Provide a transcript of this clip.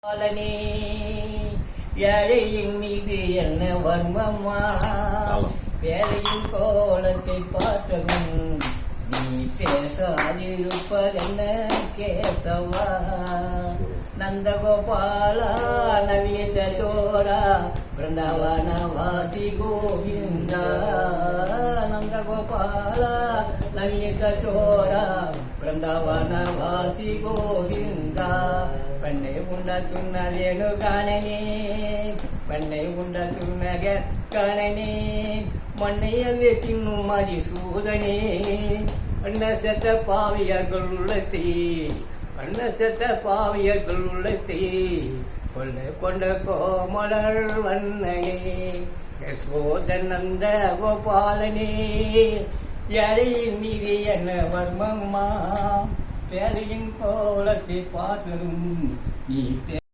பாலனே ஏழையின் மீது என்ன வர்மமா வேலையின் கோலத்தை பார்த்ததும் நீ பேசாதிருப்பதென்ன கேசவா நந்தகோபாலா நவீன சோரா பிருந்தாவன வாசி கோவிந்தா நந்தகோபாலா நவீன சோரா பிருந்தாவன வாசி கோவிந்தா பெண்ணை உண்ட துண்ணதேனு காணனே பெண்ணை உண்ட துண்ணக காணனே மண்ணையல்லே தின்னும் மதிசூதனே அண்ண செத்த பாவியர்கள் உள்ளத்தை அண்ண செத்த பாவியர்கள் உள்ளத்தை கொள்ள கொண்ட கோமலர் வண்ணனே யசோதனந்த கோபாலனே யாரையின் மீது என்ன வர்மமா பேரையின் கோலத்தை பார்த்ததும் நீ